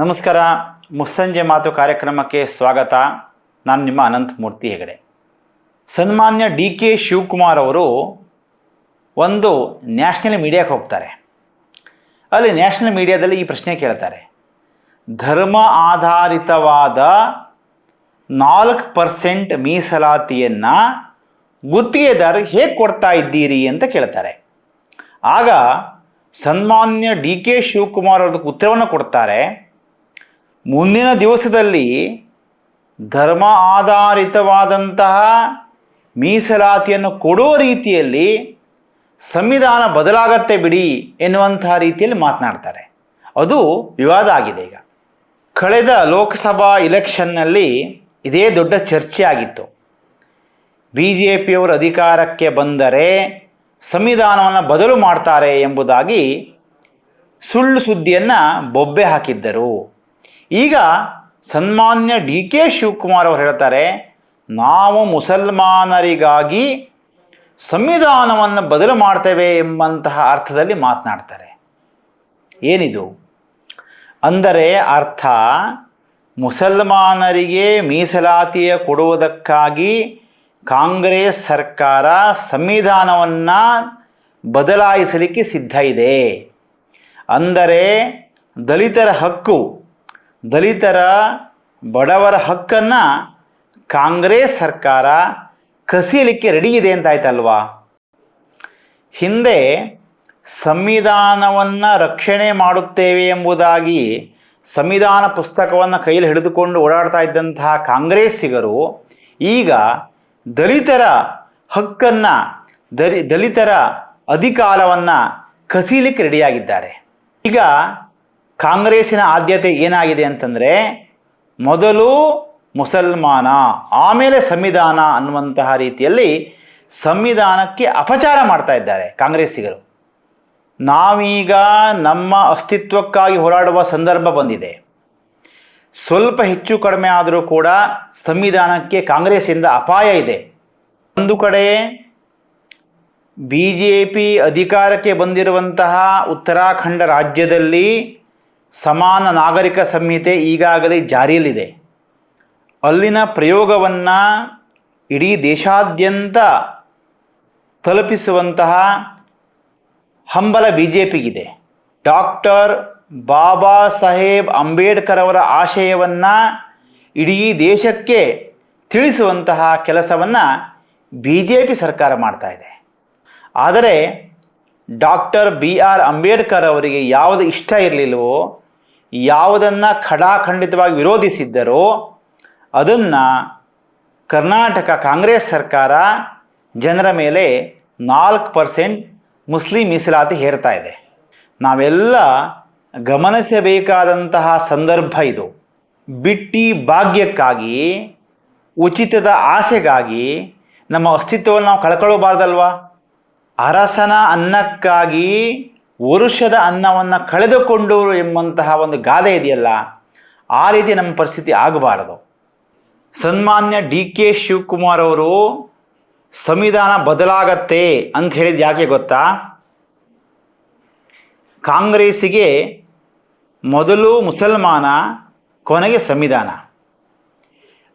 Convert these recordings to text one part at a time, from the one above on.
ನಮಸ್ಕಾರ. ಮುಸ್ಸಂಜೆ ಮಾತು ಕಾರ್ಯಕ್ರಮಕ್ಕೆ ಸ್ವಾಗತ. ನಾನು ನಿಮ್ಮ ಅನಂತಮೂರ್ತಿ ಹೆಗಡೆ. ಸನ್ಮಾನ್ಯ ಡಿ.ಕೆ. ಶಿವಕುಮಾರ್ ಅವರು ಒಂದು ನ್ಯಾಷನಲ್ ಮೀಡಿಯಾಕ್ಕೆ ಹೋಗ್ತಾರೆ. ಅಲ್ಲಿ ನ್ಯಾಷನಲ್ ಮೀಡಿಯಾದಲ್ಲಿ ಈ ಪ್ರಶ್ನೆ ಕೇಳ್ತಾರೆ, ಧರ್ಮ ಆಧಾರಿತವಾದ 4% ಮೀಸಲಾತಿಯನ್ನು ಗುತ್ತಿಗೆದಾರರಿಗೆ ಹೇಗೆ ಕೊಡ್ತಾ ಇದ್ದೀರಿ ಅಂತ ಕೇಳ್ತಾರೆ. ಆಗ ಸನ್ಮಾನ್ಯ ಡಿ.ಕೆ. ಶಿವಕುಮಾರ್ ಅವ್ರದಕ್ಕೆ ಉತ್ತರವನ್ನು ಕೊಡ್ತಾರೆ, ಮುಂದಿನ ದಿವಸದಲ್ಲಿ ಧರ್ಮ ಆಧಾರಿತವಾದಂತಹ ಮೀಸಲಾತಿಯನ್ನು ಕೊಡೋ ರೀತಿಯಲ್ಲಿ ಸಂವಿಧಾನ ಬದಲಾಗತ್ತೆ ಬಿಡಿ ಎನ್ನುವಂತಹ ರೀತಿಯಲ್ಲಿ ಮಾತನಾಡ್ತಾರೆ. ಅದು ವಿವಾದ ಆಗಿದೆ. ಈಗ ಕಳೆದ ಲೋಕಸಭಾ ಇಲೆಕ್ಷನ್ನಲ್ಲಿ ಇದೇ ದೊಡ್ಡ ಚರ್ಚೆ ಆಗಿತ್ತು. BJPಯವರು ಅಧಿಕಾರಕ್ಕೆ ಬಂದರೆ ಸಂವಿಧಾನವನ್ನು ಬದಲು ಮಾಡ್ತಾರೆ ಎಂಬುದಾಗಿ ಸುಳ್ಳು ಸುದ್ದಿಯನ್ನು ಬೊಬ್ಬೆ ಹಾಕಿದ್ದರು. ಈಗ ಸನ್ಮಾನ್ಯ ಡಿ.ಕೆ. ಶಿವಕುಮಾರ್ ಅವರು ಹೇಳ್ತಾರೆ, ನಾವು ಮುಸಲ್ಮಾನರಿಗಾಗಿ ಸಂವಿಧಾನವನ್ನು ಬದಲು ಮಾಡ್ತೇವೆ ಎಂಬಂತಹ ಅರ್ಥದಲ್ಲಿ ಮಾತನಾಡ್ತಾರೆ. ಏನಿದು ಅಂದರೆ ಅರ್ಥ, ಮುಸಲ್ಮಾನರಿಗೆ ಮೀಸಲಾತಿಯ ಕೊಡುವುದಕ್ಕಾಗಿ ಕಾಂಗ್ರೆಸ್ ಸರ್ಕಾರ ಸಂವಿಧಾನವನ್ನು ಬದಲಾಯಿಸಲಿಕ್ಕೆ ಸಿದ್ಧ ಇದೆ. ಅಂದರೆ ದಲಿತರ ಹಕ್ಕು, ದಲಿತರ ಬಡವರ ಹಕ್ಕನ್ನು ಕಾಂಗ್ರೆಸ್ ಸರ್ಕಾರ ಕಸಿಯಲಿಕ್ಕೆ ರೆಡಿ ಇದೆ ಅಂತ ಆಯ್ತಲ್ವಾ. ಹಿಂದೆ ಸಂವಿಧಾನವನ್ನು ರಕ್ಷಣೆ ಮಾಡುತ್ತೇವೆ ಎಂಬುದಾಗಿ ಸಂವಿಧಾನ ಪುಸ್ತಕವನ್ನು ಕೈಯಲ್ಲಿ ಹಿಡಿದುಕೊಂಡು ಓಡಾಡ್ತಾ ಇದ್ದಂತಹ ಕಾಂಗ್ರೆಸ್ಸಿಗರು ಈಗ ದಲಿತರ ಹಕ್ಕನ್ನು, ದಲಿತರ ಅಧಿಕಾರವನ್ನು ಕಸಿಯಲಿಕ್ಕೆ ರೆಡಿಯಾಗಿದ್ದಾರೆ. ಈಗ ಕಾಂಗ್ರೆಸ್ಸಿನ ಆದ್ಯತೆ ಏನಾಗಿದೆ ಅಂತಂದರೆ, ಮೊದಲು ಮುಸಲ್ಮಾನ ಆಮೇಲೆ ಸಂವಿಧಾನ ಅನ್ನುವಂತಹ ರೀತಿಯಲ್ಲಿ ಸಂವಿಧಾನಕ್ಕೆ ಅಪಚಾರ ಮಾಡ್ತಾ ಇದ್ದಾರೆ ಕಾಂಗ್ರೆಸ್ಸಿಗರು. ನಾವೀಗ ನಮ್ಮ ಅಸ್ತಿತ್ವಕ್ಕಾಗಿ ಹೋರಾಡುವ ಸಂದರ್ಭ ಬಂದಿದೆ. ಸ್ವಲ್ಪ ಹೆಚ್ಚು ಕಡಿಮೆ ಆದರೂ ಕೂಡ ಸಂವಿಧಾನಕ್ಕೆ ಕಾಂಗ್ರೆಸ್ಸಿಂದ ಅಪಾಯ ಇದೆ. ಒಂದು ಕಡೆ BJP ಅಧಿಕಾರಕ್ಕೆ ಬಂದಿರುವಂತಹ ಉತ್ತರಾಖಂಡ ರಾಜ್ಯದಲ್ಲಿ ಸಮಾನ ನಾಗರಿಕ ಸಂಹಿತೆ ಈಗಾಗಲೇ ಜಾರಿಯಲ್ಲಿದೆ. ಅಲ್ಲಿನ ಪ್ರಯೋಗವನ್ನು ಇಡೀ ದೇಶಾದ್ಯಂತ ತಲುಪಿಸುವಂತಹ ಹಂಬಲ BJPಗಿದೆ. ಡಾಕ್ಟರ್ ಬಾಬಾ ಸಾಹೇಬ್ ಅಂಬೇಡ್ಕರ್ ಅವರ ಆಶಯವನ್ನು ಇಡೀ ದೇಶಕ್ಕೆ ತಿಳಿಸುವಂತಹ ಕೆಲಸವನ್ನು BJP ಸರ್ಕಾರ ಮಾಡ್ತಾ ಇದೆ. ಆದರೆ ಡಾಕ್ಟರ್ BR ಅಂಬೇಡ್ಕರ್ ಅವರಿಗೆ ಯಾವುದು ಇಷ್ಟ ಇರಲಿಲ್ಲವೋ, ಯಾವುದನ್ನು ಖಡಾಖಂಡಿತವಾಗಿ ವಿರೋಧಿಸಿದ್ದರೋ ಅದನ್ನು ಕರ್ನಾಟಕ ಕಾಂಗ್ರೆಸ್ ಸರ್ಕಾರ ಜನರ ಮೇಲೆ 4% ಮುಸ್ಲಿಂ ಮೀಸಲಾತಿ ಹೇರ್ತಾ ಇದೆ. ನಾವೆಲ್ಲ ಗಮನಿಸಬೇಕಾದಂತಹ ಸಂದರ್ಭ ಇದು. ಬಿಟ್ಟಿ ಭಾಗ್ಯಕ್ಕಾಗಿ, ಉಚಿತದ ಆಸೆಗಾಗಿ ನಮ್ಮ ಅಸ್ತಿತ್ವವನ್ನು ನಾವು ಕಳ್ಕೊಳ್ಳಬಾರ್ದಲ್ವಾ. ಅರಸನ ಅನ್ನಕ್ಕಾಗಿ ವರುಷದ ಅನ್ನವನ್ನು ಕಳೆದುಕೊಂಡು ಎಂಬಂತಹ ಒಂದು ಗಾದೆ ಇದೆಯಲ್ಲ, ಆ ರೀತಿ ನಮ್ಮ ಪರಿಸ್ಥಿತಿ ಆಗಬಾರದು. ಸನ್ಮಾನ್ಯ ಡಿ.ಕೆ. ಶಿವಕುಮಾರ್ ಅವರು ಸಂವಿಧಾನ ಬದಲಾಗತ್ತೆ ಅಂತ ಹೇಳಿದ್ದು ಯಾಕೆ ಗೊತ್ತಾ? ಕಾಂಗ್ರೆಸ್ಸಿಗೆ ಮೊದಲು ಮುಸಲ್ಮಾನ, ಕೊನೆಗೆ ಸಂವಿಧಾನ.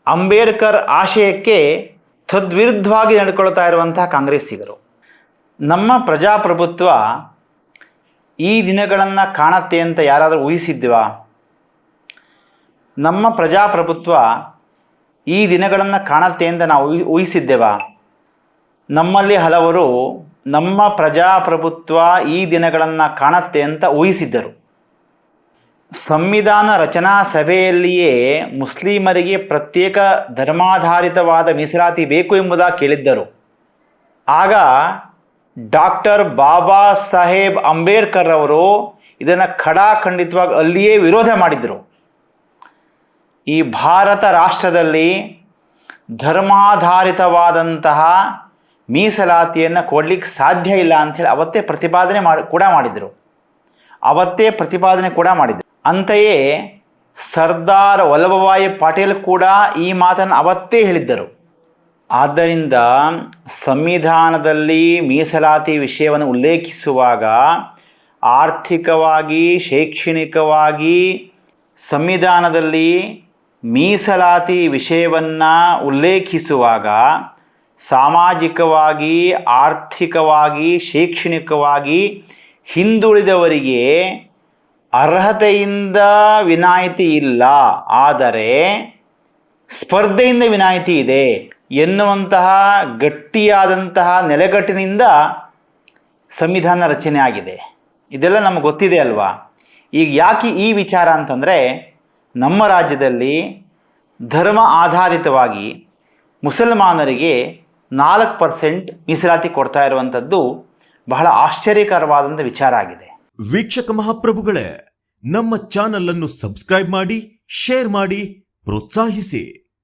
ಅಂಬೇಡ್ಕರ್ ಆಶಯಕ್ಕೆ ತದ್ವಿರುದ್ಧವಾಗಿ ನಡ್ಕೊಳ್ತಾ ಇರುವಂತಹ ಕಾಂಗ್ರೆಸ್ಸಿಗರು. ನಮ್ಮ ಪ್ರಜಾಪ್ರಭುತ್ವ ಈ ದಿನಗಳನ್ನು ಕಾಣುತ್ತೆ ಅಂತ ಯಾರಾದರೂ ಊಹಿಸಿದ್ವಾ? ನಮ್ಮ ಪ್ರಜಾಪ್ರಭುತ್ವ ಈ ದಿನಗಳನ್ನು ಕಾಣುತ್ತೆ ಅಂತ ನಾವು ಊಹಿಸಿದ್ದೇವಾ? ನಮ್ಮಲ್ಲಿ ಹಲವರು ನಮ್ಮ ಪ್ರಜಾಪ್ರಭುತ್ವ ಈ ದಿನಗಳನ್ನು ಕಾಣುತ್ತೆ ಅಂತ ಊಹಿಸಿದ್ದರು. ಸಂವಿಧಾನ ರಚನಾ ಸಭೆಯಲ್ಲಿಯೇ ಮುಸ್ಲಿಮರಿಗೆ ಪ್ರತ್ಯೇಕ ಧರ್ಮಾಧಾರಿತವಾದ ಮೀಸಲಾತಿ ಬೇಕು ಎಂಬುದಾಗಿ ಕೇಳಿದ್ದರು. ಆಗ ಡಾಕ್ಟರ್ ಬಾಬಾ ಸಾಹೇಬ್ ಅಂಬೇಡ್ಕರ್ ಅವರು ಇದನ್ನು ಖಡಾಖಂಡಿತವಾಗಿ ಅಲ್ಲಿಯೇ ವಿರೋಧ ಮಾಡಿದರು. ಈ ಭಾರತ ರಾಷ್ಟ್ರದಲ್ಲಿ ಧರ್ಮಾಧಾರಿತವಾದಂತಹ ಮೀಸಲಾತಿಯನ್ನು ಕೊಡಲಿಕ್ಕೆ ಸಾಧ್ಯ ಇಲ್ಲ ಅಂಥೇಳಿ ಅವತ್ತೇ ಪ್ರತಿಪಾದನೆ ಮಾಡಿದರು. ಅಂತೆಯೇ ಸರ್ದಾರ್ ವಲ್ಲಭಭಾಯಿ ಪಟೇಲ್ ಕೂಡ ಈ ಮಾತನ್ನು ಅವತ್ತೇ ಹೇಳಿದ್ದರು. ಆದ್ದರಿಂದ ಸಂವಿಧಾನದಲ್ಲಿ ಮೀಸಲಾತಿ ವಿಷಯವನ್ನು ಉಲ್ಲೇಖಿಸುವಾಗ ಆರ್ಥಿಕವಾಗಿ, ಶೈಕ್ಷಣಿಕವಾಗಿ ಸಂವಿಧಾನದಲ್ಲಿ ಮೀಸಲಾತಿ ವಿಷಯವನ್ನು ಉಲ್ಲೇಖಿಸುವಾಗ ಸಾಮಾಜಿಕವಾಗಿ, ಆರ್ಥಿಕವಾಗಿ, ಶೈಕ್ಷಣಿಕವಾಗಿ ಹಿಂದುಳಿದವರಿಗೆ ಅರ್ಹತೆಯಿಂದ ವಿನಾಯಿತಿ ಇಲ್ಲ, ಆದರೆ ಸ್ಪರ್ಧೆಯಿಂದ ವಿನಾಯಿತಿ ಇದೆ ಎನ್ನುವಂತಹ ಗಟ್ಟಿಯಾದಂತಹ ನೆಲೆಗಟ್ಟಿನಿಂದ ಸಂವಿಧಾನ ರಚನೆ ಆಗಿದೆ. ಇದೆಲ್ಲ ನಮಗೆ ಗೊತ್ತಿದೆ ಅಲ್ವಾ. ಈಗ ಯಾಕೆ ಈ ವಿಚಾರ ಅಂತಂದರೆ, ನಮ್ಮ ರಾಜ್ಯದಲ್ಲಿ ಧರ್ಮ ಆಧಾರಿತವಾಗಿ ಮುಸಲ್ಮಾನರಿಗೆ 4% ಮೀಸಲಾತಿ ಕೊಡ್ತಾ ಇರುವಂಥದ್ದು ಬಹಳ ಆಶ್ಚರ್ಯಕರವಾದಂಥ ವಿಚಾರ ಆಗಿದೆ. ವೀಕ್ಷಕ ಮಹಾಪ್ರಭುಗಳೇ, ನಮ್ಮ ಚಾನಲ್ ಅನ್ನು ಸಬ್ಸ್ಕ್ರೈಬ್ ಮಾಡಿ, ಶೇರ್ ಮಾಡಿ, ಪ್ರೋತ್ಸಾಹಿಸಿ.